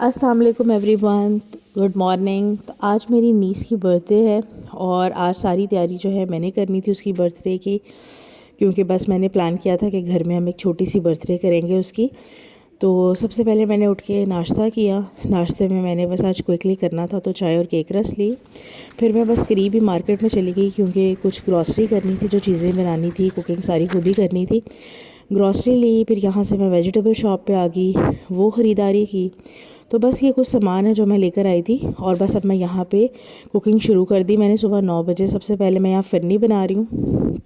अस्सलाम वालेकुम everyone, good morning. तो आज मेरी नीस की बर्थडे है और आज सारी तैयारी जो है मैंने करनी थी उसकी बर्थडे की, क्योंकि बस मैंने प्लान किया था कि घर में हम एक छोटी सी बर्थडे करेंगे उसकी। तो सबसे पहले मैंने उठ के नाश्ता किया। नाश्ते में मैंने बस आज क्विकली करना था तो चाय और केक रस ली। फिर मैं बस करीब ही मार्केट में चली गई क्योंकि कुछ ग्रॉसरी करनी थी, जो चीज़ें बनानी थी, कुकिंग सारी खुद ही करनी थी। ग्रॉसरी ली, फिर यहाँ से मैं वेजिटेबल शॉप पे आ गई, वो ख़रीदारी की। तो बस ये कुछ सामान है जो मैं लेकर आई थी और बस अब मैं यहाँ पे कुकिंग शुरू कर दी मैंने सुबह 9 बजे। सबसे पहले मैं यहाँ फिरनी बना रही हूँ।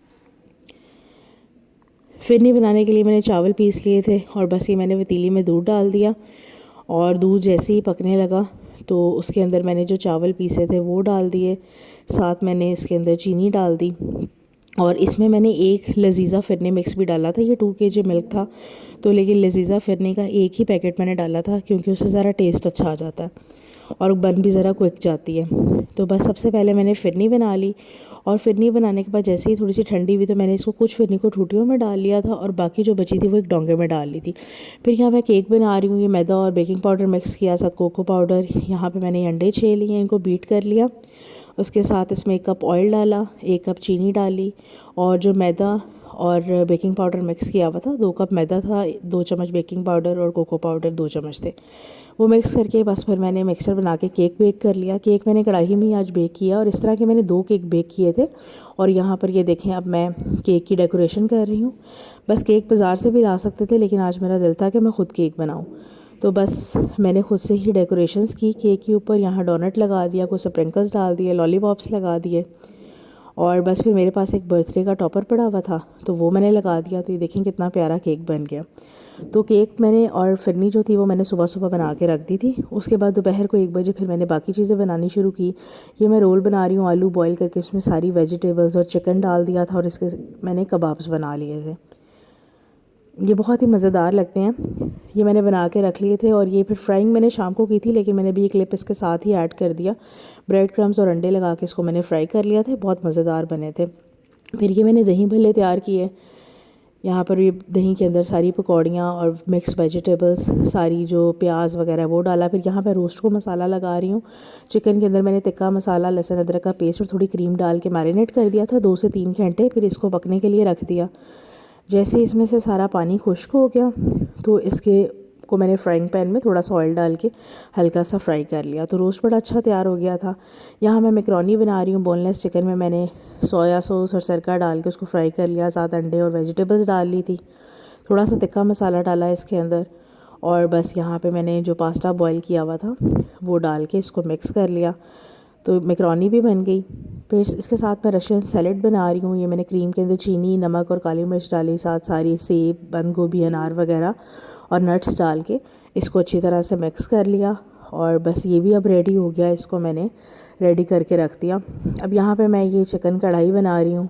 फिरनी बनाने के लिए मैंने चावल पीस लिए थे और बस ये मैंने पतीली में दूध डाल दिया और दूध जैसे ही पकने लगा तो उसके अंदर मैंने जो चावल पीसे थे वो डाल दिए। साथ मैंने इसके अंदर चीनी डाल दी और इसमें मैंने एक लजीज़ा फिरनी मिक्स भी डाला था। ये 2 kg मिल्क था तो, लेकिन लजीज़ा फिरनी का एक ही पैकेट मैंने डाला था क्योंकि उससे ज़रा टेस्ट अच्छा आ जाता है और बन भी ज़रा क्विक जाती है। तो बस सबसे पहले मैंने फिरनी बना ली और फिरनी बनाने के बाद जैसे ही थोड़ी सी ठंडी हुई तो मैंने इसको कुछ फिरनी को ठूठियों में डाल लिया था और बाकी जो बची थी वो एक डोंगे में डाल ली थी। फिर यहाँ मैं केक बना रही हूँ। ये मैदा और बेकिंग पाउडर मिक्स किया, साथ कोको पाउडर। यहाँ पे मैंने अंडे 6 लिए, इनको बीट कर लिया। उसके साथ इसमें 1 कप ऑयल डाला, 1 कप चीनी डाली और जो मैदा और बेकिंग पाउडर मिक्स किया हुआ था, 2 कप मैदा था, 2 चम्मच बेकिंग पाउडर और कोको पाउडर 2 चम्मच थे। वो मिक्स करके बस फिर मैंने मिक्सर बना के केक बेक कर लिया। केक मैंने कढ़ाई में ही आज बेक किया और इस तरह के मैंने 2 केक बेक किए थे। और यहाँ पर ये देखें, अब मैं केक की डेकोरेशन कर रही हूँ। बस केक बाज़ार से भी ला सकते थे लेकिन आज मेरा दिल था कि मैं ख़ुद केक बनाऊँ, तो बस मैंने खुद से ही डेकोरेशंस की केक के ऊपर। यहाँ डोनट लगा दिया, कुछ स्प्रिंकल्स डाल दिए, लॉलीपॉप्स लगा दिए और बस फिर मेरे पास एक बर्थडे का टॉपर पड़ा हुआ था तो वो मैंने लगा दिया। तो ये देखें कितना प्यारा केक बन गया। तो केक मैंने और फिरनी जो थी वो मैंने सुबह सुबह बना के रख दी थी। उसके बाद दोपहर को 1 बजे फिर मैंने बाकी चीज़ें बनानी शुरू की। ये मैं रोल बना रही हूँ, आलू बॉईल करके उसमें सारी वेजिटेबल्स और चिकन डाल दिया था और इसके मैंने कबाब्स बना लिए थे। ये बहुत ही मज़ेदार लगते हैं। ये मैंने बना के रख लिए थे और ये फिर फ्राइंग मैंने शाम को की थी लेकिन मैंने भी ये क्लिप इसके साथ ही ऐड कर दिया। ब्रेड क्रम्स और अंडे लगा के इसको मैंने फ्राई कर लिया था, बहुत मज़ेदार बने थे। फिर ये मैंने दही भल्ले तैयार किए। यहाँ पर ये दही के अंदर सारी पकौड़ियाँ और मिक्स वेजिटेबल्स, सारी जो प्याज वगैरह वो डाला। फिर यहाँ पर रोस्ट को मसाला लगा रही हूँ। चिकन के अंदर मैंने तिक्का मसाला, लहसुन अदरक का पेस्ट और थोड़ी क्रीम डाल के मैरिनेट कर दिया था 2 से 3 घंटे। फिर इसको पकने के लिए रख दिया। जैसे इसमें से सारा पानी खुश्क हो गया तो इसके को मैंने फ्राइंग पैन में थोड़ा सा ऑयल डाल के हल्का सा फ्राई कर लिया। तो रोस्ट बड़ा अच्छा तैयार हो गया था। यहाँ मैं मैकरोनी बना रही हूँ। बोनलेस चिकन में मैंने सोया सॉस और सिरका डाल के उसको फ्राई कर लिया, साथ अंडे और वेजिटेबल्स डाल ली थी। थोड़ा सा तिक्का मसाला डाला इसके अंदर और बस यहाँ पे मैंने जो पास्ता बॉईल किया हुआ था वो डाल के इसको मिक्स कर लिया। तो मैकरोनी भी बन गई। फिर इसके साथ मैं रशियन सैलेड बना रही हूँ। ये मैंने क्रीम के अंदर चीनी, नमक और काली मिर्च डाली, साथ सारी सेब, बंद गोभी, अनार वगैरह और नट्स डाल के इसको अच्छी तरह से मिक्स कर लिया और बस ये भी अब रेडी हो गया। इसको मैंने रेडी करके रख दिया। अब यहाँ पे मैं ये चिकन कढ़ाई बना रही हूँ।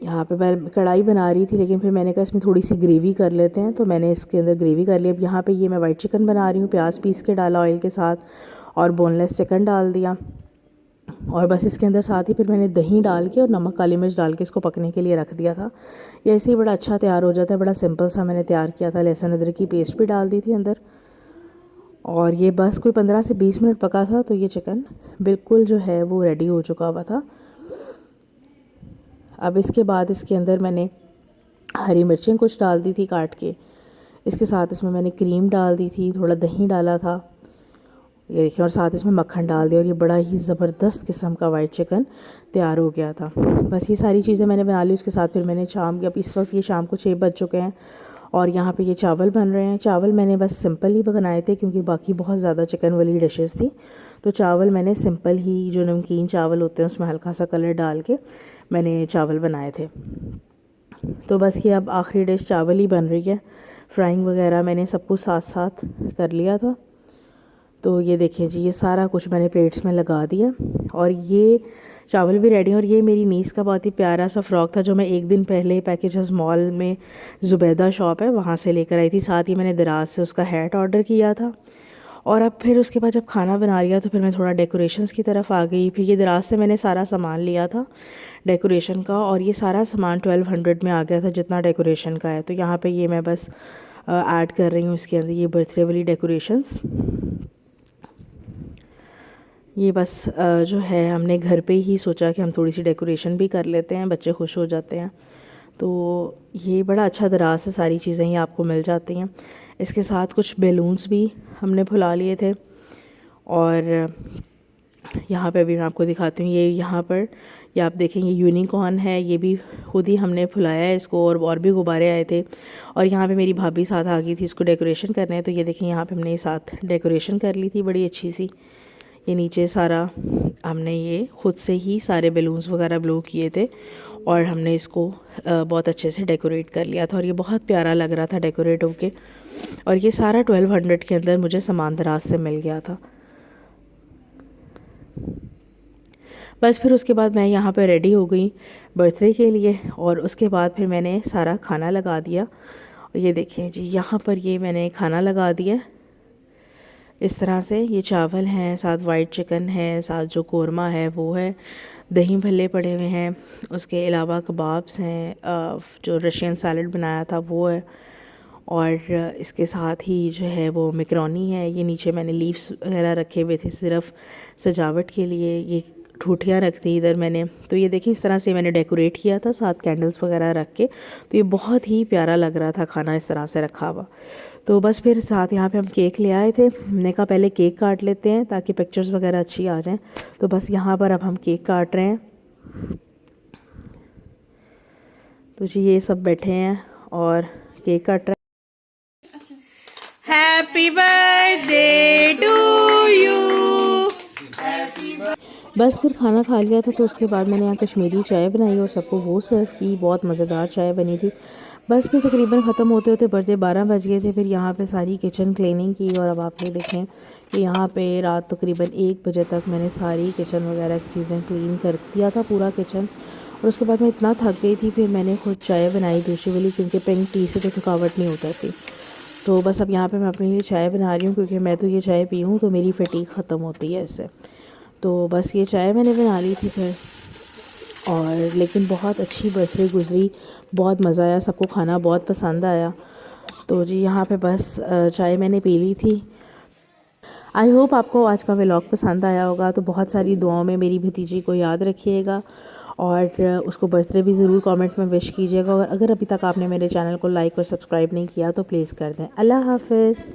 यहाँ पे मैं कढ़ाई बना रही थी लेकिन फिर मैंने कहा इसमें थोड़ी सी ग्रेवी कर लेते हैं, तो मैंने इसके अंदर ग्रेवी कर ली। अब यहाँ पे ये मैं वाइट चिकन बना रही हूँ। प्याज पीस के डाला ऑयल के साथ और बोनलेस चिकन डाल दिया और बस इसके अंदर साथ ही फिर मैंने दही डाल के और नमक काली मिर्च डाल के इसको पकने के लिए रख दिया था। ये ऐसे ही बड़ा अच्छा तैयार हो जाता है। बड़ा सिंपल सा मैंने तैयार किया था। लहसुन अदरक की पेस्ट भी डाल दी थी अंदर और ये बस कोई 15 से 20 मिनट पका था तो ये चिकन बिल्कुल जो है वो रेडी हो चुका हुआ था। अब इसके बाद इसके अंदर मैंने हरी मिर्चें कुछ डाल दी थी काट के। इसके साथ इसमें मैंने क्रीम डाल दी थी, थोड़ा दही डाला था, ये देखिए, और साथ इसमें मक्खन डाल दिया और ये बड़ा ही ज़बरदस्त किस्म का वाइट चिकन तैयार हो गया था। बस ये सारी चीज़ें मैंने बना ली। उसके साथ फिर मैंने अब इस वक्त ये शाम को 6 बज चुके हैं और यहाँ पे ये चावल बन रहे हैं। चावल मैंने बस सिंपल ही बनाए थे क्योंकि बाकी बहुत ज़्यादा चिकन वाली डिशेस थी, तो चावल मैंने सिंपल ही, जो नमकीन चावल होते हैं उसमें हल्का सा कलर डाल के मैंने चावल बनाए थे। तो बस ये अब आखिरी डिश चावल ही बन रही है। फ्राइंग वगैरह मैंने सब कुछ साथ साथ कर लिया था। तो ये देखें जी, ये सारा कुछ मैंने प्लेट्स में लगा दिया और ये चावल भी रेडी हैं। और ये मेरी नीस का बहुत ही प्यारा सा फ़्रॉक था जो मैं एक दिन पहले पैकेजेस मॉल में, ज़ुबैदा शॉप है वहाँ से लेकर आई थी। साथ ही मैंने दराज से उसका हैट ऑर्डर किया था और अब फिर उसके बाद जब खाना बना लिया तो फिर मैं थोड़ा डेकोरेशंस की तरफ आ गई। फिर ये दराज से मैंने सारा सामान लिया था डेकोरेशन का और ये सारा सामान 1200 में आ गया था जितना डेकोरेशन का है। तो यहाँ पे ये मैं बस ऐड कर रही हूँ इसके अंदर ये बर्थडे वाली डेकोरेशंस। ये बस जो है हमने घर पे ही सोचा कि हम थोड़ी सी डेकोरेशन भी कर लेते हैं, बच्चे खुश हो जाते हैं। तो ये बड़ा अच्छा दराज से सारी चीज़ें ही आपको मिल जाती हैं। इसके साथ कुछ बैलून्स भी हमने फुला लिए थे। और यहाँ पे भी मैं आपको दिखाती हूँ, ये यहाँ पर ये आप देखेंगे यूनिकॉर्न है, ये भी खुद ही हमने फुलाया है इसको। और भी गुब्बारे आए थे। और यहाँ पे मेरी भाभी साथ आ गई थी इसको डेकोरेशन करने। तो ये देखें यहाँ पे हमने साथ डेकोरेशन कर ली थी बड़ी अच्छी सी। ये नीचे सारा हमने ये खुद से ही सारे बैलून्स वगैरह ब्लो किए थे और हमने इसको बहुत अच्छे से डेकोरेट कर लिया था। और ये बहुत प्यारा लग रहा था डेकोरेट होके। और ये सारा 1200 के अंदर मुझे सामान दराज से मिल गया था। बस फिर उसके बाद मैं यहाँ पे रेडी हो गई बर्थडे के लिए। और उसके बाद फिर मैंने सारा खाना लगा दिया। ये देखें जी, यहाँ पर ये मैंने खाना लगा दिया इस तरह से। ये चावल हैं, साथ वाइट चिकन है, साथ जो कोरमा है वो है, दही भल्ले पड़े हुए हैं, उसके अलावा कबाब्स हैं, जो रशियन सैलड बनाया था वो है। और इसके साथ ही जो है वो मैकरोनी है। ये नीचे मैंने लीव्स वगैरह रखे हुए थे सिर्फ सजावट के लिए। ये ठूठियाँ रख दी इधर मैंने। तो ये देखिए इस तरह से मैंने डेकोरेट किया था साथ कैंडल्स वगैरह रख के। तो ये बहुत ही प्यारा लग रहा था खाना इस तरह से रखा हुआ। तो बस फिर साथ यहाँ पे हम केक ले आए थे। हमने कहा पहले केक काट लेते हैं ताकि पिक्चर्स वगैरह अच्छी आ जाएं। तो बस यहाँ पर अब हम केक काट रहे हैं। तो जी ये सब बैठे हैं और केक काट रहे हैं। Happy birthday to you. बस फिर खाना खा लिया था तो उसके बाद मैंने यहाँ कश्मीरी चाय बनाई और सबको वो सर्व की। बहुत मज़ेदार चाय बनी थी। बस फिर तकरीबन ख़त्म होते होते बजे 12 बज गए थे। फिर यहाँ पे सारी किचन क्लीनिंग की। और अब आप ये देखें कि यहाँ पे रात तकरीबन 1 बजे तक मैंने सारी किचन वगैरह की चीज़ें क्लीन कर दिया था पूरा किचन। और उसके बाद मैं इतना थक गई थी फिर मैंने खुद चाय बनाई दूसरी वाली, क्योंकि पिंक टी से तो थकावट नहीं होता थी। तो बस अब यहाँ पे मैं अपने लिए चाय बना रही हूँ, क्योंकि मैं तो ये चाय पी हूँ तो मेरी फटीक ख़त्म होती है इससे। तो बस ये चाय मैंने बना ली थी फिर। और लेकिन बहुत अच्छी बर्थडे गुजरी, बहुत मज़ा आया, सबको खाना बहुत पसंद आया। तो जी यहाँ पे बस चाय मैंने पी ली थी। आई होप आपको आज का व्लॉग पसंद आया होगा। तो बहुत सारी दुआओं में मेरी भतीजी को याद रखिएगा और उसको बर्थडे भी ज़रूर कमेंट में विश कीजिएगा। और अगर अभी तक आपने मेरे चैनल को लाइक और सब्सक्राइब नहीं किया तो प्लीज़ कर दें। अल्लाह हाफ़िज़।